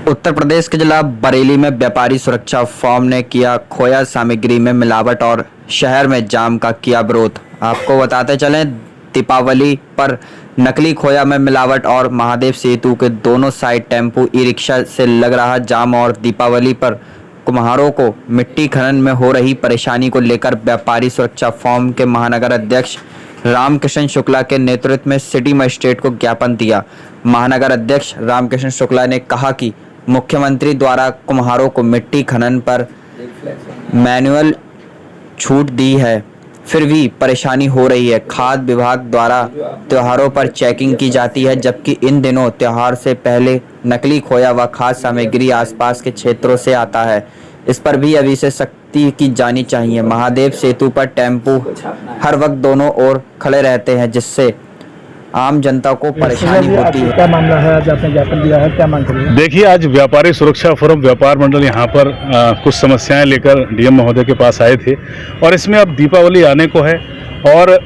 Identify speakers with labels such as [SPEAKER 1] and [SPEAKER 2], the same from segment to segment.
[SPEAKER 1] उत्तर प्रदेश के जिला बरेली में व्यापारी सुरक्षा फर्म ने किया खोया सामग्री में मिलावट और शहर में जाम का किया विरोध। आपको बताते चलें, दीपावली पर नकली खोया में मिलावट और महादेव सेतु के दोनों साइड टेम्पो ई रिक्शा से लग रहा जाम और दीपावली पर कुम्हारों को मिट्टी खनन में हो रही परेशानी को लेकर व्यापारी सुरक्षा फर्म के महानगर अध्यक्ष रामकिशन शुक्ला के नेतृत्व में सिटी मजिस्ट्रेट को ज्ञापन दिया। महानगर अध्यक्ष रामकिशन शुक्ला ने कहा कि मुख्यमंत्री द्वारा कुम्हारों को मिट्टी खनन पर मैनुअल छूट दी है, फिर भी परेशानी हो रही है। खाद्य विभाग द्वारा त्योहारों पर चेकिंग की जाती है, जबकि इन दिनों त्योहार से पहले नकली खोया व खाद्य सामग्री आसपास के क्षेत्रों से आता है। इस पर भी अभी से सख्ती की जानी चाहिए। महादेव सेतु पर टेम्पो हर वक्त दोनों ओर खड़े रहते हैं, जिससे आम जनता को परेशानी होती है।
[SPEAKER 2] क्या मामला है, आज आपने ज्ञापन दिया है, क्या मांग कर रहे हैं?
[SPEAKER 3] देखिए, आज व्यापारी सुरक्षा फोरम व्यापार मंडल यहाँ पर कुछ समस्याएं लेकर डीएम महोदय के पास आए थे और इसमें अब दीपावली आने को है और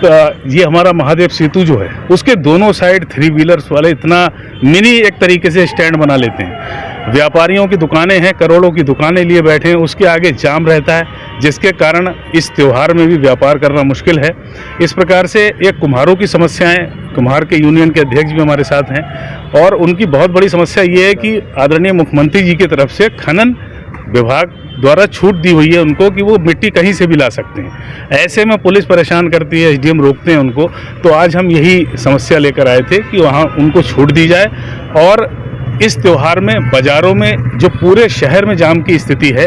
[SPEAKER 3] ये हमारा महादेव सेतु जो है उसके दोनों साइड 3 व्हीलर्स वाले इतना मिनी एक तरीके से स्टैंड बना लेते हैं। व्यापारियों की दुकानें हैं, करोड़ों की दुकानें लिए बैठे हैं, उसके आगे जाम रहता है, जिसके कारण इस त्यौहार में भी व्यापार करना मुश्किल है। इस प्रकार से एक कुम्हारों की समस्याएं, कुम्हार के यूनियन के अध्यक्ष भी हमारे साथ हैं और उनकी बहुत बड़ी समस्या ये है कि आदरणीय मुख्यमंत्री जी की तरफ से खनन विभाग द्वारा छूट दी हुई है उनको कि वो मिट्टी कहीं से भी ला सकते हैं। ऐसे में पुलिस परेशान करती है, एसडीएम रोकते हैं उनको। तो आज हम यही समस्या लेकर आए थे कि वहाँ उनको छूट दी जाए और इस त्यौहार में बाज़ारों में जो पूरे शहर में जाम की स्थिति है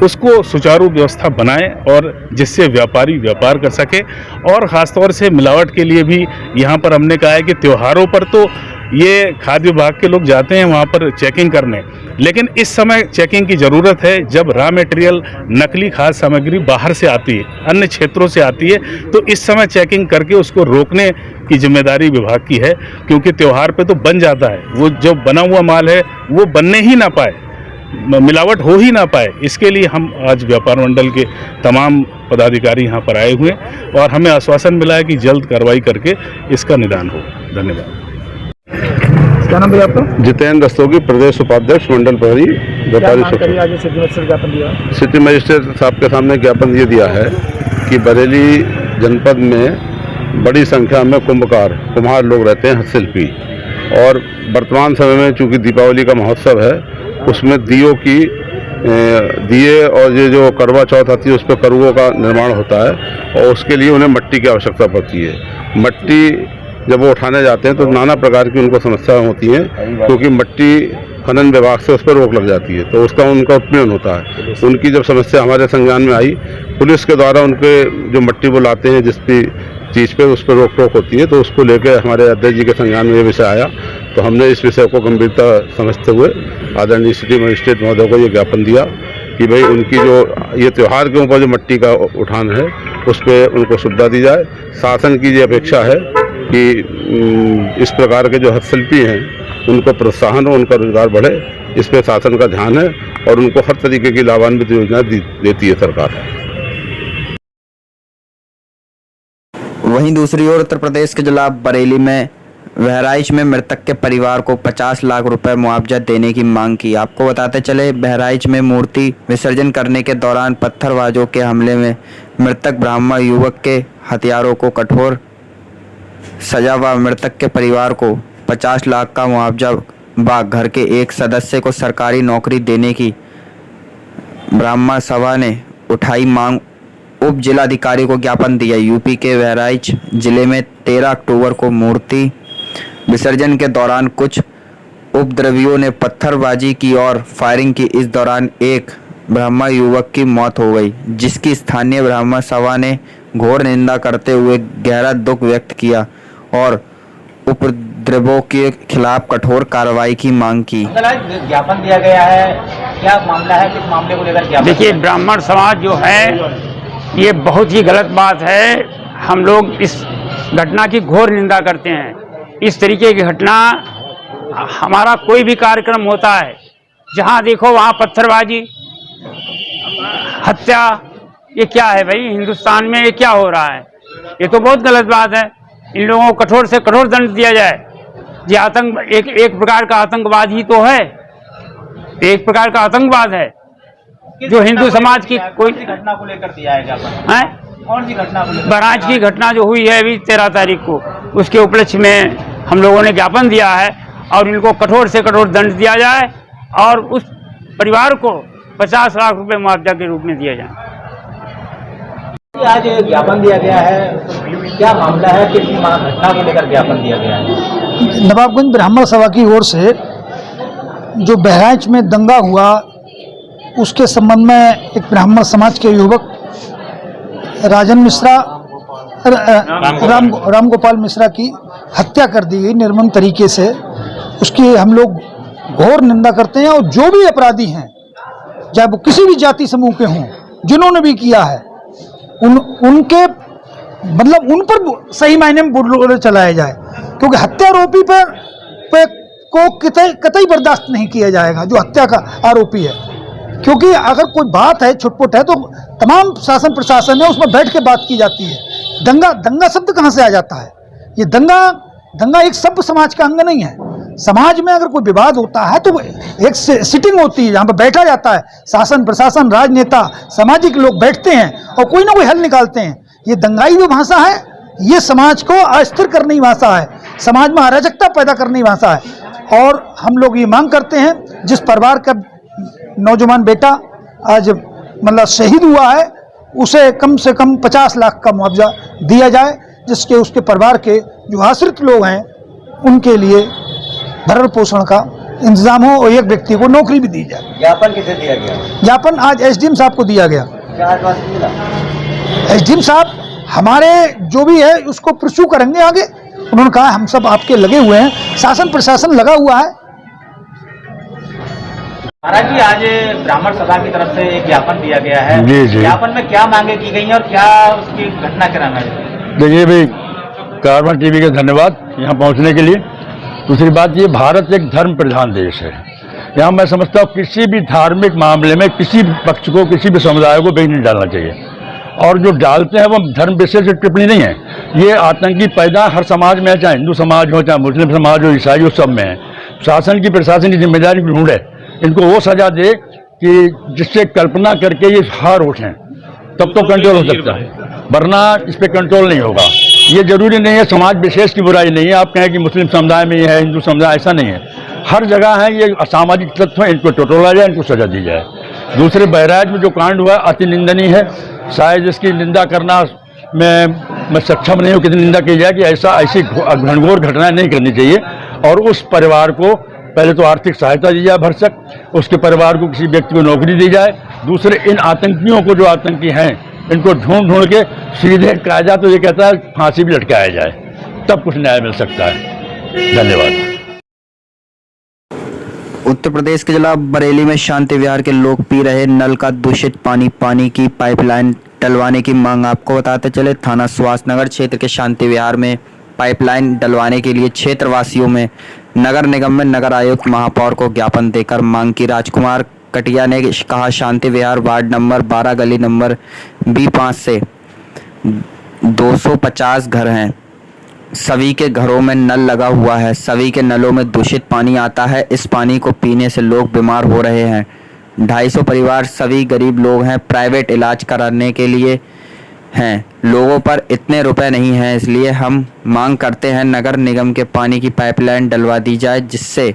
[SPEAKER 3] उसको सुचारू व्यवस्था बनाएं और जिससे व्यापारी व्यापार कर सके। और ख़ासतौर से मिलावट के लिए भी यहाँ पर हमने कहा है कि त्योहारों पर तो ये खाद्य विभाग के लोग जाते हैं वहाँ पर चेकिंग करने, लेकिन इस समय चेकिंग की ज़रूरत है जब रॉ मटेरियल नकली खाद्य सामग्री बाहर से आती है, अन्य क्षेत्रों से आती है, तो इस समय चेकिंग करके उसको रोकने की जिम्मेदारी विभाग की है, क्योंकि त्यौहार पे तो बन जाता है, वो जो बना हुआ माल है वो बनने ही ना पाए, मिलावट हो ही ना पाए। इसके लिए हम आज व्यापार मंडल के तमाम पदाधिकारी यहाँ पर आए हुए और हमें आश्वासन मिला है कि जल्द कार्रवाई करके इसका निदान हो। धन्यवाद।
[SPEAKER 2] क्या नाम है आपका?
[SPEAKER 4] जितेंद्र रस्तोगी, प्रदेश उपाध्यक्ष मंडल प्रहरी व्यापारी सिटी मजिस्ट्रेट साहब के सामने ज्ञापन ये दिया है कि बरेली जनपद में बड़ी संख्या में कुम्हार लोग रहते हैं, हस्तशिल्पी, और वर्तमान समय में चूंकि दीपावली का महोत्सव है उसमें दिए और ये जो करवा चौथ आती है उस पर करुओं का निर्माण होता है और उसके लिए उन्हें मिट्टी की आवश्यकता पड़ती है। मिट्टी जब वो उठाने जाते हैं तो नाना प्रकार की उनको समस्याएं होती हैं, क्योंकि मिट्टी खनन विभाग से उस पर रोक लग जाती है तो उसका उनका उत्पीड़न होता है। उनकी जब समस्या हमारे संज्ञान में आई, पुलिस के द्वारा उनके जो मिट्टी वो लाते हैं जिस भी चीज़ पे उस पर रोक टोक होती है, तो उसको लेकर हमारे अध्यक्ष जी के संज्ञान में ये विषय आया, तो हमने इस विषय को गंभीरता समझते हुए आदरणीय सिटी मजिस्ट्रेट महोदय को ये ज्ञापन दिया कि भाई उनकी जो ये त्यौहार के ऊपर जो मिट्टी का उठान है उस पर उनको सुविधा दी जाए। शासन की ये अपेक्षा है कि इस प्रकार के जो हस्तशिल्पी हैं उनको प्रोत्साहन हो, उनका रोजगार बढ़े, इस पर शासन का ध्यान है और उनको हर तरीके की लाभान्वित योजना देती है सरकार।
[SPEAKER 1] वहीं दूसरी ओर उत्तर प्रदेश के जिला बरेली में बहराइच में मृतक के परिवार को 50 लाख रुपए मुआवजा देने की मांग की। आपको बताते चले, बहराइच में मूर्ति विसर्जन करने के दौरान पत्थरबाजों के हमले में मृतक ब्राह्मण युवक के हथियारों को कठोर सजा व मृतक के परिवार को 50 लाख का मुआवजा व घर के एक सदस्य को सरकारी नौकरी देने की ब्राह्मण सभा ने उठाई मांग। उप जिलाधिकारी को ज्ञापन दिया। यूपी के बहराइच जिले में 13 अक्टूबर को मूर्ति विसर्जन के दौरान कुछ उपद्रवियों ने पत्थरबाजी की और फायरिंग की। इस दौरान एक ब्राह्मण युवक की मौत हो गई, जिसकी स्थानीय ब्राह्मण सभा ने घोर निंदा करते हुए गहरा दुख व्यक्त किया और उपद्रवों के खिलाफ कठोर कार्रवाई की मांग की।
[SPEAKER 5] ज्ञापन दिया गया है, क्या मामला है, किस मामले को लेकर ज्ञापन?
[SPEAKER 6] देखिए, ब्राह्मण समाज जो है ये बहुत ही गलत बात है। हम लोग इस घटना की घोर निंदा करते हैं। इस तरीके की घटना, हमारा कोई भी कार्यक्रम होता है जहां देखो वहां पत्थरबाजी, हत्या, ये क्या है भाई? हिंदुस्तान में ये क्या हो रहा है? ये तो बहुत गलत बात है। इन लोगों को कठोर से कठोर दंड दिया जाए। ये आतंक एक प्रकार का आतंकवाद ही तो है। एक प्रकार का आतंकवाद है जो हिंदू समाज की कोई
[SPEAKER 5] घटना को लेकर दिया है ज्ञापन?
[SPEAKER 6] है।
[SPEAKER 5] कौन सी घटना को लेकर?
[SPEAKER 6] बहराइच की घटना जो हुई है अभी 13 तारीख को, उसके उपलक्ष्य में हम लोगों ने ज्ञापन दिया है और इनको कठोर से कठोर दंड दिया जाए और उस परिवार को 50 लाख रुपए मुआवजा के रूप में दिया जाए।
[SPEAKER 5] आज ज्ञापन दिया गया है, क्या मामला है, किस घटना को लेकर ज्ञापन दिया गया है?
[SPEAKER 2] नवाबगंज ब्राह्मण सभा की ओर से जो बहराइच में दंगा हुआ उसके संबंध में एक ब्राह्मण समाज के युवक राजन मिश्रा राम गोपाल मिश्रा की हत्या कर दी गई निर्मम तरीके से। उसकी हम लोग घोर निंदा करते हैं और जो भी अपराधी हैं, चाहे वो किसी भी जाति समूह के हों, जिन्होंने भी किया है उनके मतलब उन पर सही मायने में बुलडोजर चलाया जाए, क्योंकि हत्यारोपी पर को कतई बर्दाश्त नहीं किया जाएगा जो हत्या का आरोपी है। क्योंकि अगर कोई बात है छुटपुट है तो तमाम शासन प्रशासन है उसमें बैठ के बात की जाती है। दंगा शब्द कहाँ से आ जाता है? ये दंगा एक सभ्य समाज का अंग नहीं है। समाज में अगर कोई विवाद होता है तो एक सिटिंग होती है जहाँ पर बैठा जाता है, शासन प्रशासन राजनेता सामाजिक लोग बैठते हैं और कोई ना कोई हल निकालते हैं। ये दंगाई जो भाषा है ये समाज को अस्थिर करने की भाषा है, समाज में अराजकता पैदा करने की भाषा है। और हम लोग ये मांग करते हैं जिस परिवार का नौजवान बेटा आज मतलब शहीद हुआ है उसे कम से कम 50 लाख का मुआवजा दिया जाए, जिसके उसके परिवार के जो आश्रित लोग हैं उनके लिए भरण पोषण का इंतजाम हो और एक व्यक्ति को नौकरी भी दी जाए।
[SPEAKER 5] ज्ञापन किसे दिया गया?
[SPEAKER 2] ज्ञापन आज एसडीएम साहब को दिया गया।
[SPEAKER 5] क्या आश्वासन मिला?
[SPEAKER 2] एसडीएम साहब हमारे जो भी है उसको परस्यू करेंगे आगे। उन्होंने कहा हम सब आपके लगे हुए हैं, शासन प्रशासन लगा हुआ है।
[SPEAKER 5] महाराज जी, आज ब्राह्मण सभा की तरफ से एक ज्ञापन दिया गया है।
[SPEAKER 3] जी, जी।
[SPEAKER 5] ज्ञापन में क्या मांगे की गई हैं और क्या उसकी घटनाक्रम है?
[SPEAKER 3] देखिए भाई, कार्बन टीवी का धन्यवाद यहाँ पहुँचने के लिए। दूसरी बात ये, भारत एक धर्म प्रधान देश है। यहाँ मैं समझता हूँ किसी भी धार्मिक मामले में किसी पक्ष को किसी भी समुदाय को बीच नहीं डालना चाहिए, और जो डालते हैं वो धर्म विशेष टिप्पणी नहीं है। ये आतंकी पैदा हर समाज में है, चाहे हिंदू समाज हो, चाहे मुस्लिम समाज हो, ईसाई हो, सब में है। शासन की प्रशासन की जिम्मेदारी ढूंढे, इनको वो सजा दे कि जिससे कल्पना करके ये हार उठें, तब तो कंट्रोल हो सकता है, वरना इस पर कंट्रोल नहीं होगा। ये जरूरी नहीं है समाज विशेष की बुराई नहीं है, आप कहें कि मुस्लिम समुदाय में ये है, हिंदू समुदाय, ऐसा नहीं है। हर जगह है ये असामाजिक तत्व, इनको टटोला जाए, इनको सजा दी जाए। दूसरे बहराइच में जो कांड हुआ अति निंदनीय है, शायद इसकी निंदा करना मैं सक्षम नहीं हूँ कितनी निंदा की जाए कि ऐसी घनघोर घटनाएं नहीं करनी चाहिए। और उस परिवार को पहले तो आर्थिक सहायता दी जाए भरसक, उसके परिवार को किसी व्यक्ति को नौकरी दी जाए। दूसरे इन आतंकियों को जो आतंकी हैं इनको ढूंढ के सीधे कायदा तो ये कहता है फांसी भी लटकाया जाए, तब कुछ न्याय मिल सकता है। धन्यवाद।
[SPEAKER 1] उत्तर प्रदेश के जिला बरेली में शांति विहार के लोग पी रहे नल का दूषित पानी की पाइपलाइन डलवाने की मांग। आपको बताते चले, थाना सुभाष नगर क्षेत्र के शांति विहार में पाइपलाइन डलवाने के लिए क्षेत्रवासियों में नगर निगम में नगर आयुक्त महापौर को ज्ञापन देकर मांग की। राजकुमार कटिया ने कहा, शांति विहार वार्ड नंबर 12 गली नंबर B5 से 250 घर हैं। सभी के घरों में नल लगा हुआ है, सभी के नलों में दूषित पानी आता है। इस पानी को पीने से लोग बीमार हो रहे हैं। 250 परिवार सभी गरीब लोग हैं, प्राइवेट इलाज कराने के लिए हैं। लोगों पर इतने रुपए नहीं हैं, इसलिए हम मांग करते हैं नगर निगम के पानी की पाइपलाइन डलवा दी जाए, जिससे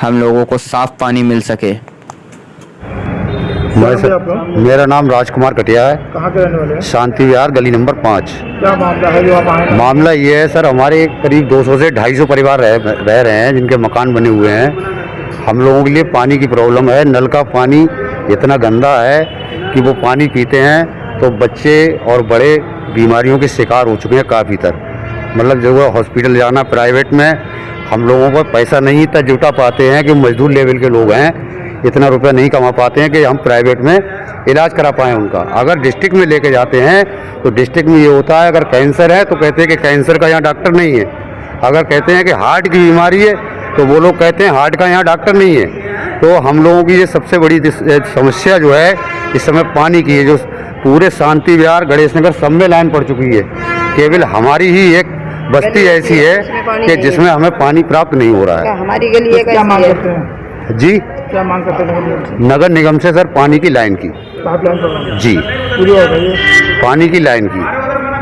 [SPEAKER 1] हम लोगों को साफ पानी मिल सके।
[SPEAKER 7] मेरा नाम राजकुमार कटिया है।
[SPEAKER 2] कहाँ के रहने वाले हैं?
[SPEAKER 7] शांति विहार गली नंबर 5।
[SPEAKER 2] क्या मामला है जो आप आए?
[SPEAKER 7] मामला ये है सर, हमारे करीब 200 से 250 परिवार रह रहे हैं जिनके मकान बने हुए हैं। हम लोगों के लिए पानी की प्रॉब्लम है। नल का पानी इतना गंदा है कि वो पानी पीते हैं तो बच्चे और बड़े बीमारियों के शिकार हो चुके हैं काफ़ी तर। मतलब जो है हॉस्पिटल जाना प्राइवेट में हम लोगों को पैसा नहीं इतना जुटा पाते हैं कि मजदूर लेवल के लोग हैं, इतना रुपया नहीं कमा पाते हैं कि हम प्राइवेट में इलाज करा पाएँ उनका। अगर डिस्ट्रिक्ट में लेके जाते हैं तो डिस्ट्रिक्ट में ये होता है, अगर कैंसर है तो कहते हैं कि कैंसर का यहाँ डॉक्टर नहीं है। अगर कहते हैं कि हार्ट की बीमारी है तो वो लोग कहते हैं हार्ट का यहाँ डॉक्टर नहीं है। तो हम लोगों की ये सबसे बड़ी समस्या जो है इस समय पानी की है, जो पूरे शांति विहार गणेश नगर सब में लाइन पड़ चुकी है। केवल हमारी ही एक बस्ती ऐसी है कि जिसमें हमें पानी प्राप्त नहीं हो रहा है।
[SPEAKER 8] हमारी गली
[SPEAKER 2] क्या मांग करते हैं?
[SPEAKER 7] जी
[SPEAKER 8] क्या मांग करते हैं?
[SPEAKER 7] नगर निगम से सर पानी की लाइन की।
[SPEAKER 8] पाइपलाइन करवाना
[SPEAKER 7] जी
[SPEAKER 8] पूरी हो गई है।
[SPEAKER 7] पानी की लाइन की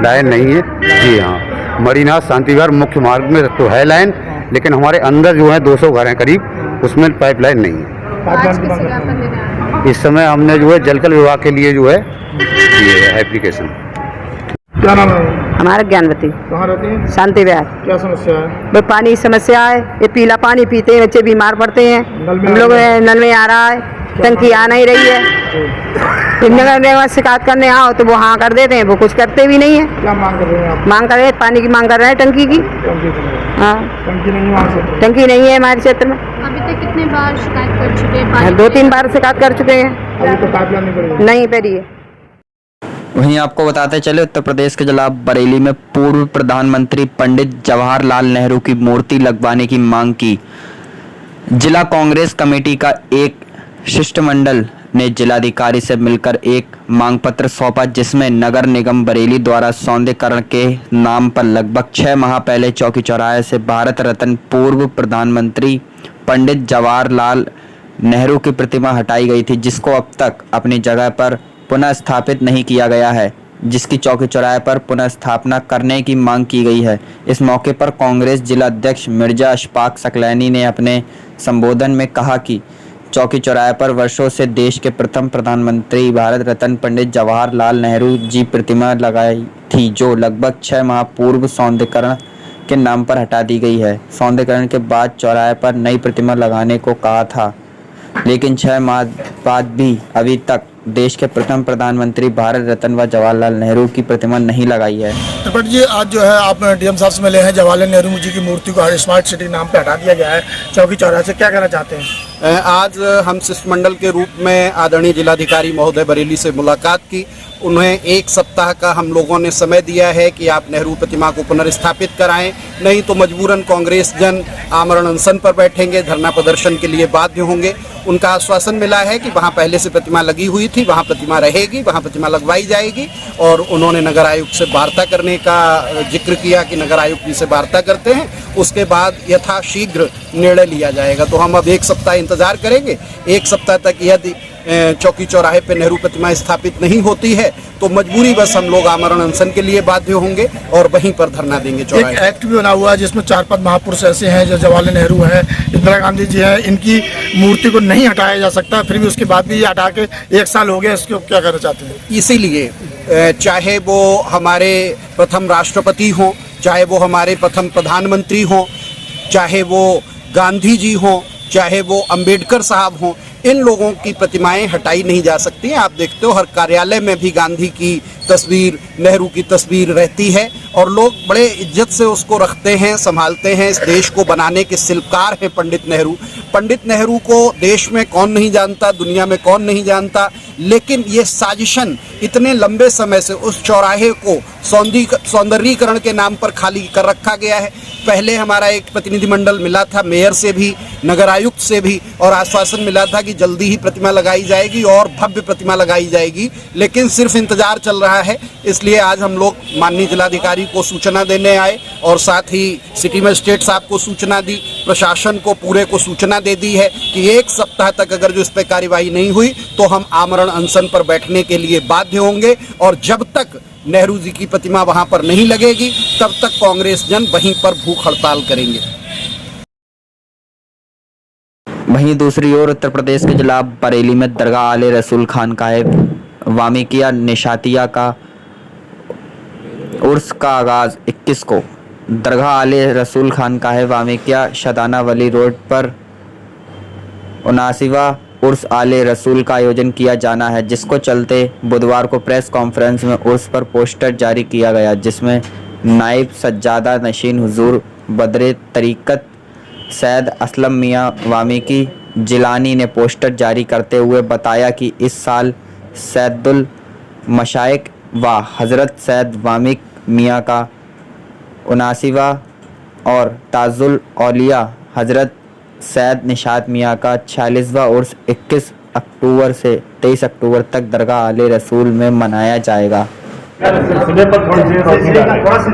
[SPEAKER 7] लाइन नहीं है। जी हाँ, मणिनाथ शांति विहार मुख्य मार्ग में तो है लाइन, लेकिन हमारे अंदर जो है 200 घर हैं करीब, उसमें पाइपलाइन नहीं है।
[SPEAKER 8] पाइपलाइन की मांग करते हैं।
[SPEAKER 7] इस समय हमने जो है जलकल विभाग के लिए जो है ये है एप्लीकेशन।
[SPEAKER 8] क्या नाम है?
[SPEAKER 9] हमारा ज्ञानवती
[SPEAKER 8] कहाँ रहती है?
[SPEAKER 9] शांति विहार।
[SPEAKER 8] क्या समस्या है?
[SPEAKER 9] भाई पानी की समस्या है, ये पीला पानी पीते हैं बच्चे, बीमार पड़ते हैं।
[SPEAKER 8] नल में
[SPEAKER 9] हम लोग नल में आ रहा है, टंकी आ नहीं रही है। नगर निगम शिकायत करने आओ तो वो हाँ कर देते हैं, वो कुछ करते भी नहीं है।
[SPEAKER 8] क्या मांग कर रहे हैं आप?
[SPEAKER 9] मांग कर रहे हैं, पानी की मांग कर रहे हैं, टंकी की।
[SPEAKER 8] टंकी के लिए।
[SPEAKER 9] हाँ,
[SPEAKER 8] टंकी नहीं है वहाँ से?
[SPEAKER 9] टंकी नहीं है हमारे क्षेत्र में।
[SPEAKER 10] अभी तक कितने बार शिकायत कर चुके हैं? पानी
[SPEAKER 9] 2-3 बार शिकायत कर चुके हैं,
[SPEAKER 8] अभी तो पाइपलाइन नहीं करी है।
[SPEAKER 9] नहीं पड़ी है।
[SPEAKER 1] वहीं आपको बताते चले, उत्तर प्रदेश के जिला बरेली में पूर्व प्रधानमंत्री पंडित जवाहरलाल नेहरू की मूर्ति लगवाने की मांग की। जिला कांग्रेस कमेटी का एक शिष्टमंडल ने जिलाधिकारी से मिलकर एक मांग पत्र सौंपा, जिसमें नगर निगम बरेली द्वारा सौंदर्यीकरण के नाम पर लगभग 6 माह पहले चौकी चौराहे से भारत रत्न पूर्व प्रधानमंत्री पंडित जवाहरलाल नेहरू की प्रतिमा हटाई गई थी, जिसको अब तक अपनी जगह पर पुनः स्थापित नहीं किया गया है, जिसकी चौकी चौराहे पर पुनः स्थापना करने की मांग की गई है। इस मौके पर कांग्रेस जिला अध्यक्ष मिर्जा अशफाक सकलैनी ने अपने संबोधन में कहा कि चौकी चौराहे पर वर्षों से देश के प्रथम प्रधानमंत्री भारत रत्न पंडित जवाहरलाल नेहरू जी प्रतिमा लगाई थी, जो लगभग 6 माह पूर्व सौंदर्यीकरण के नाम पर हटा दी गई है। सौंदर्यीकरण के बाद चौराहे पर नई प्रतिमा लगाने को कहा था, लेकिन 6 माह बाद भी अभी तक देश के प्रथम प्रधानमंत्री भारत रत्न व जवाहरलाल नेहरू की प्रतिमा नहीं लगाई है।
[SPEAKER 8] त्रिपाठी जी, आज जो है आप डीएम साहब से मिले हैं, जवाहरलाल नेहरू जी की मूर्ति को स्मार्ट सिटी नाम पे हटा दिया गया है चौकी चौराहे से, क्या कहना चाहते हैं?
[SPEAKER 11] आज हम शिष्टमंडल के रूप में आदरणीय जिलाधिकारी महोदय बरेली से मुलाकात की। उन्हें 1 सप्ताह का हम लोगों ने समय दिया है कि आप नेहरू प्रतिमा को पुनर्स्थापित कराएं, नहीं तो मजबूरन कांग्रेस जन आमरण अनशन पर बैठेंगे, धरना प्रदर्शन के लिए बाध्य होंगे। उनका आश्वासन मिला है कि वहां पहले से प्रतिमा लगी हुई थी, वहां प्रतिमा रहेगी, वहां प्रतिमा लगवाई जाएगी, और उन्होंने नगर आयुक्त से वार्ता करने का जिक्र किया कि नगर आयुक्त जी से वार्ता करते हैं, उसके बाद यथाशीघ्र निर्णय लिया जाएगा। तो हम अब 1 सप्ताह इंतजार करेंगे। 1 सप्ताह तक यदि चौकी चौराहे पे नेहरू प्रतिमा स्थापित नहीं होती है तो मजबूरी बस हम लोग आमरण अनशन के लिए बाध्य होंगे और वहीं पर धरना देंगे चौराहे।
[SPEAKER 8] एक एक्ट भी बना हुआ है जिसमें 4-5 महापुरुष ऐसे हैं, जो जवाहरलाल नेहरू हैं, इंदिरा गांधी जी हैं, इनकी मूर्ति को नहीं हटाया जा सकता, फिर भी उसके बाद भी ये हटा के 1 साल हो गया, इसको क्या कहना चाहते हैं?
[SPEAKER 11] इसीलिए चाहे वो हमारे प्रथम राष्ट्रपति हों, चाहे वो हमारे प्रथम प्रधानमंत्री हों, चाहे वो गांधी जी हों, चाहे वो अंबेडकर साहब हों, इन लोगों की प्रतिमाएं हटाई नहीं जा सकती हैं। आप देखते हो हर कार्यालय में भी गांधी की तस्वीर, नेहरू की तस्वीर रहती है और लोग बड़े इज्जत से उसको रखते हैं, संभालते हैं। इस देश को बनाने के शिल्पकार हैं पंडित नेहरू। पंडित नेहरू को देश में कौन नहीं जानता, दुनिया में कौन नहीं जानता, लेकिन ये साजिशन इतने लंबे समय से उस चौराहे को सौंदर्यीकरण के नाम पर खाली कर रखा गया है। पहले हमारा एक प्रतिनिधिमंडल मिला था मेयर से भी, नगर आयुक्त से भी, और आश्वासन मिला था कि जल्दी ही प्रतिमा लगाई जाएगी और भव्य प्रतिमा लगाई जाएगी, लेकिन सिर्फ इंतजार चल रहा है। इसलिए आज हम लोग माननीय जिलाधिकारी को सूचना देने आए और साथ ही सिटी मजिस्ट्रेट साहब को सूचना दी, प्रशासन को पूरे को सूचना दे दी है कि 1 सप्ताह तक अगर जो इस पर कार्यवाही नहीं हुई तो हम आमरण अनशन पर बैठने के लिए बाध्य होंगे, और जब तक नेहरू जी की प्रतिमा वहां पर नहीं लगेगी तब तक कांग्रेस जन वहीं पर भूख हड़ताल करेंगे।
[SPEAKER 1] वहीं दूसरी ओर उत्तर प्रदेश के जिला बरेली में दरगाह आले रसूल खान कायब वामिकिया निशातिया का उर्स का आगाज 21 को दरगाह आले रसूल खान कायब वामिकिया शदाना वली रोड पर 79वां उर्स आले रसूल का आयोजन किया जाना है, जिसको चलते बुधवार को प्रेस कॉन्फ्रेंस में उर्स पर पोस्टर जारी किया गया, जिसमें नाइब सज्जादा नशीन हुजूर बदरे तरीक़त सैयद असलम मियाँ वामिकी जिलानी ने पोस्टर जारी करते हुए बताया कि इस साल सैयदुल मशाइक व हज़रत सैयद वामिक मियाँ का 79वां और ताजुल औलिया हज़रत सैयद निशात मियाँ का 46वां उर्स 21 अक्टूबर से 23 अक्टूबर तक दरगाह आले रसूल में मनाया जाएगा।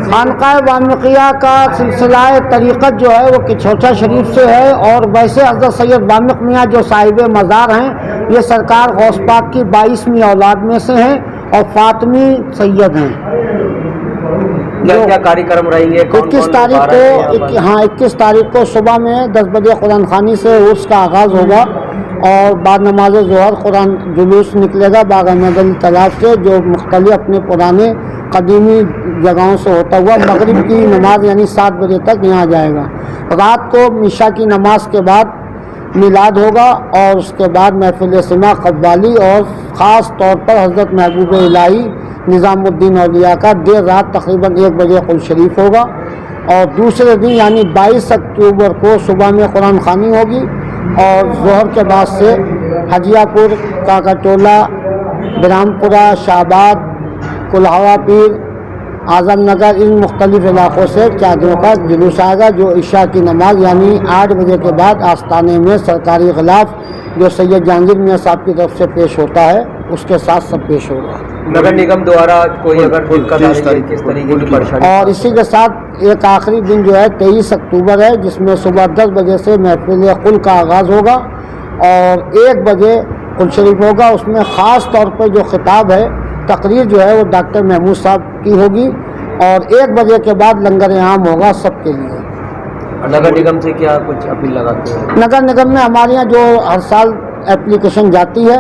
[SPEAKER 9] खानकाह वामिकिया का सिलसिला तरीक़त जो है वो किछोटा शरीफ से है, और वैसे हज़रत सैयद वामिक मियाँ जो साहिब मज़ार हैं ये सरकार गौस पाक की 22वीं औलाद में से हैं और फातमी सैयद हैं।
[SPEAKER 5] क्या कार्यक्रम रहेंगे?
[SPEAKER 9] 21 तारीख को 21 तारीख को सुबह में 10 बजे कुरान खानी से उर्स का आगाज़ होगा और बाद नमाज ज़ोहर कुरान जुलूस निकलेगा बाग अहमद अली तालाब से, जो मुख्तलिफ अपने पुराने कदीमी जगहों से होता हुआ मगरिब की नमाज यानी 7 बजे तक यहाँ जाएगा। रात को मिशा की नमाज के बाद मिलाद होगा और उसके बाद महफिल सिमा कव्वाली और ख़ास तौर पर हज़रत महबूब इलाही निज़ामुद्दीन औलिया का देर रात तकरीबन 1 बजे कुल शरीफ होगा। और दूसरे दिन यानी 22 अक्टूबर को सुबह में कुरान खानी होगी और जोहर के बाद से हजियापुर, काकाटोला, बिरामपुरा, शाहबाद, कुल्हावा पीर, आज़म नगर, इन मुख्तलिफ़ इलाक़ों से चादरों का जुलूस आएगा जो इशा की नमाज यानी 8 बजे के बाद आस्ताने में सरकारी ग़िलाफ़ जो सैयद जहांगीर मियाँ साहब की तरफ से पेश होता है उसके साथ सब पेश होगा।
[SPEAKER 5] नगर निगम द्वारा कोई अगर किस तरीके की परेशानी,
[SPEAKER 9] और इसी के साथ एक आखिरी दिन जो है 23 अक्टूबर है जिसमें सुबह 10 बजे से महफिल कुल का आगाज़ होगा और 1 बजे कुल शरीफ होगा। उसमें ख़ास तौर पर जो खिताब है तकरीर जो है वो डॉक्टर महमूद साहब की होगी और 1 बजे के बाद लंगर आम होगा सबके लिए।
[SPEAKER 5] नगर निगम से क्या कुछ अपील लगाते हैं?
[SPEAKER 9] नगर निगम में हमारे यहाँ जो हर साल एप्लीकेशन जाती है,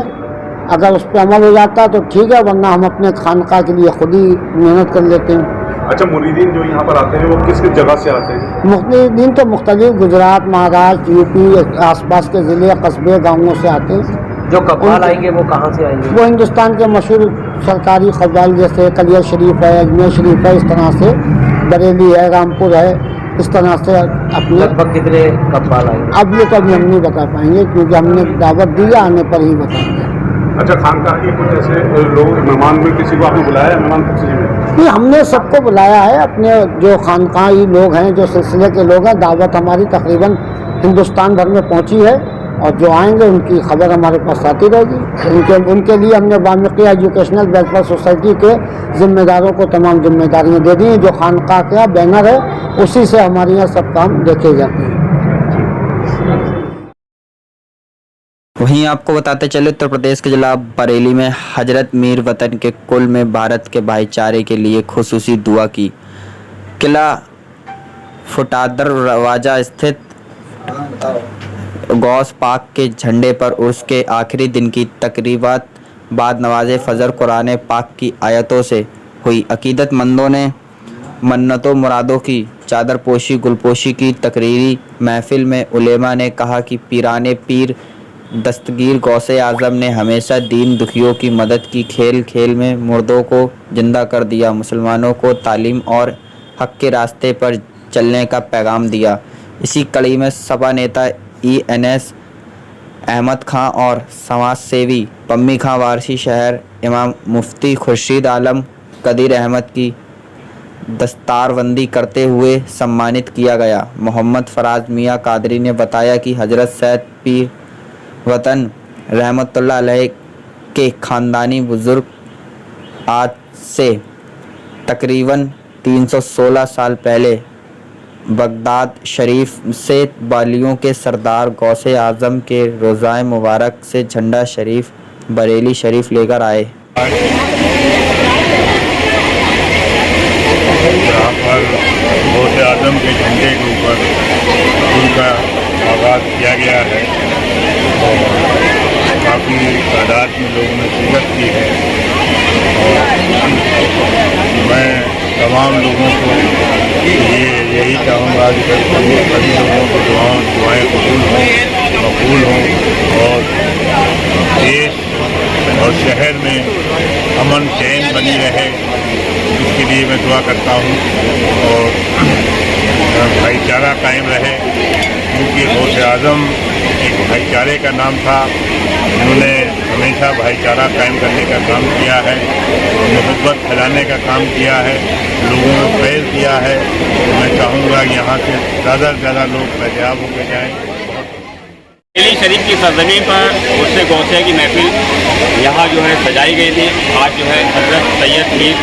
[SPEAKER 9] अगर उस पर अमल हो जाता है तो ठीक है, वरना हम अपने खानका के लिए खुद ही मेहनत कर लेते हैं।
[SPEAKER 3] अच्छा, मुरीदीन जो यहाँ पर आते हैं वो किस किस जगह से आते हैं?
[SPEAKER 9] मुरीदीन तो मुख्तलिफ गुजरात, महाराष्ट्र, यूपी, आसपास के ज़िले, कस्बे, गाँवों से आते हैं।
[SPEAKER 5] जो कव्वाल आएंगे वो कहाँ से आएंगे?
[SPEAKER 9] वो हिंदुस्तान के मशहूर सरकारी कव्वाल जैसे कलिया शरीफ है, अजमेर शरीफ है, इस तरह से बरेली है, रामपुर है, इस तरह से अपने
[SPEAKER 5] लगभग कितने कव्वाल आएंगे?
[SPEAKER 9] अब ये तो अभी हम नहीं बता पाएंगे क्योंकि हमने दावत दी है, आने पर ही बताएंगे।
[SPEAKER 3] अच्छा, खानकाह के कुछ ऐसे लोग मेहमान में किसी को आपने बुलाया है? मेहमान
[SPEAKER 9] नहीं, हमने सबको बुलाया है। अपने जो खानकाही लोग हैं, जो सिलसिले के लोग हैं, दावत हमारी तकरीबन हिंदुस्तान भर में पहुंची है और जो आएंगे उनकी खबर हमारे पास आती रहेगी। उनके लिए हमने वामिकिया एजुकेशनल वेलफेयर सोसाइटी के जिम्मेदारों को तमाम जिम्मेदारियाँ दे दी हैं। जो खानकाह का बैनर है उसी से हमारे यहाँ सब काम देखे जाते हैं।
[SPEAKER 1] वहीं आपको बताते चले उत्तर प्रदेश के जिला बरेली में हजरत मीर वतन के कुल में भारत के भाईचारे के लिए खुसूसी दुआ की। किला फुटादर रवाजा स्थित गौस पाक के झंडे पर उर्स के आखिरी दिन की तकरीबात बाद नवाज़े फ़जर कुरान पाक की आयतों से हुई। अकीदतमंदों ने मन्नतों मुरादों की चादर पोशी गुलपोशी की तकरीरी महफिल में उलेमा ने कहा कि पीराने पीर दस्तगीर गौसे आज़म ने हमेशा दीन दुखियों की मदद की, खेल खेल में मुर्दों को जिंदा कर दिया, मुसलमानों को तालीम और हक़ के रास्ते पर चलने का पैगाम दिया। इसी कड़ी में सपा नेता ENS अहमद खां और समाज सेवी पम्मी खां वारसी शहर इमाम मुफ्ती खुर्शीद आलम कदीर अहमद की दस्तारबंदी करते हुए सम्मानित किया गया। मोहम्मद फराज मियाँ कादरी ने बताया कि हजरत सैयद पीर वतन रहमतुल्लाह अलैह के ख़ानदानी बुज़ुर्ग आज से तकरीबन 316 साल पहले बगदाद शरीफ से बालियों के सरदार गौसे आज़म के रोज़ाए मुबारक से झंडा शरीफ बरेली शरीफ लेकर आए।
[SPEAKER 3] यहाँ पर गौसे आज़म के झंडे के ऊपर उनका आगाज़ किया गया है और काफ़ी तादाद में लोगों ने शिरकत की है। और मैं तमाम लोगों को यही चाहूँगा कि सभी लोगों को दुआएं कबूल हों और देश और शहर में अमन चैन बनी रहे, इसके लिए मैं दुआ करता हूँ और भाईचारा कायम रहे, क्योंकि गौसे आज़म एक भाईचारे का नाम था। उन्होंने हमेशा भाईचारा कायम करने का काम किया है, मोहब्बत फैलाने का काम किया है, लोगों को फैज़ दिया है। तो मैं चाहूँगा यहाँ से ज़्यादा से ज़्यादा लोग फैज़याब होकर जाएँ।
[SPEAKER 6] बरेली शरीफ की सरजमी पर उससे गौसे की महफिल यहाँ जो है सजाई गई थी। आज जो है हजरत सैयद मीर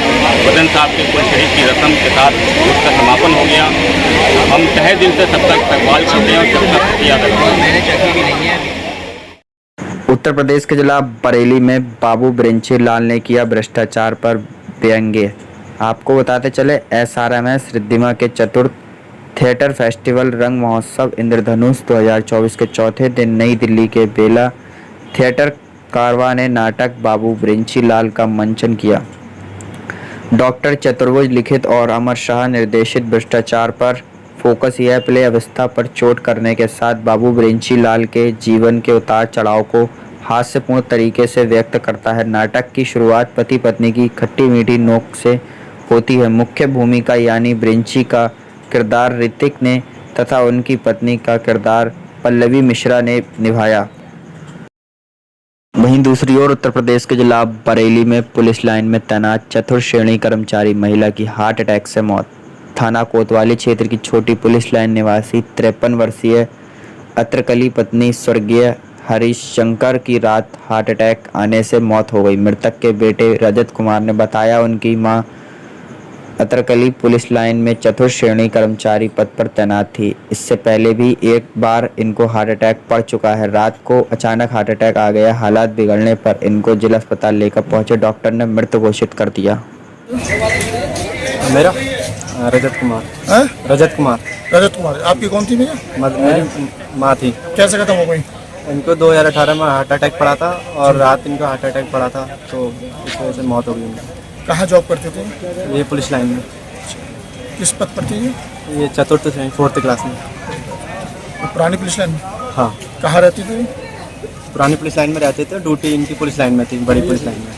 [SPEAKER 6] वदन साहब के कुल शरीफ की रस्म के साथ उसका समापन हो गया। हम तहे दिल से सबका इस्तकबाल करते हैं और सबका शुक्रिया करते हैं।
[SPEAKER 1] उत्तर प्रदेश के जिला बरेली में बाबू ब्रिंची लाल ने किया भ्रष्टाचार पर व्यंग्य। आपको बताते चले SRMS रिद्धिमा के चतुर्थ थिएटर फेस्टिवल रंग महोत्सव इंद्रधनुष 2024 के चौथे दिन नई दिल्ली के बेला थिएटर कारवां ने नाटक बाबू ब्रिंची लाल का मंचन किया। डॉक्टर चतुर्भुज लिखित और अमर शाह निर्देशित भ्रष्टाचार पर फोकस यह प्ले अवस्था पर चोट करने के साथ बाबू ब्रिंची लाल के जीवन के उतार चढ़ाव को हास्यपूर्ण तरीके से व्यक्त करता है। नाटक की शुरुआत पति पत्नी की खट्टी मीठी नोक से होती है। मुख्य भूमिका यानी ब्रिंची का किरदार ऋतिक ने तथा उनकी पत्नी का किरदार पल्लवी मिश्रा ने निभाया। वहीं दूसरी ओर उत्तर प्रदेश के जिला बरेली में पुलिस लाइन में तैनात चतुर्थ श्रेणी कर्मचारी महिला की हार्ट अटैक से मौत। थाना कोतवाली क्षेत्र की छोटी पुलिस लाइन निवासी 53 वर्षीय अत्रकली पत्नी स्वर्गीय हरीश शंकर की रात हार्ट अटैक आने से मौत हो गई। मृतक के बेटे रजत कुमार ने बताया उनकी मां अत्रकली पुलिस लाइन में चतुर्थ श्रेणी कर्मचारी पद पर तैनात थी। इससे पहले भी एक बार इनको हार्ट अटैक पड़ चुका है। रात को अचानक हार्ट अटैक आ गया। हालात बिगड़ने पर इनको जिला अस्पताल लेकर पहुंचे डॉक्टर ने मृत घोषित कर दिया।
[SPEAKER 5] मेरा रजत कुमार। रजत कुमार
[SPEAKER 8] आपकी कौन थी भैया?
[SPEAKER 5] मेरी माँ थी।
[SPEAKER 8] कैसे खत्म हो गई?
[SPEAKER 5] इनको 2018 में हार्ट अटैक पड़ा था और रात इनको हार्ट अटैक पड़ा था, तो इस वजह से मौत हो गई इनकी।
[SPEAKER 8] कहाँ जॉब करते थे?
[SPEAKER 5] ये पुलिस लाइन में।
[SPEAKER 8] किस पद पर थी
[SPEAKER 5] ये चतुर्थ से 4th क्लास में।
[SPEAKER 8] पुरानी पुलिस लाइन में?
[SPEAKER 5] हाँ।
[SPEAKER 8] कहाँ रहती थी?
[SPEAKER 5] पुरानी पुलिस लाइन में रहते थे, ड्यूटी इनकी पुलिस लाइन में थी, बड़ी पुलिस लाइन में।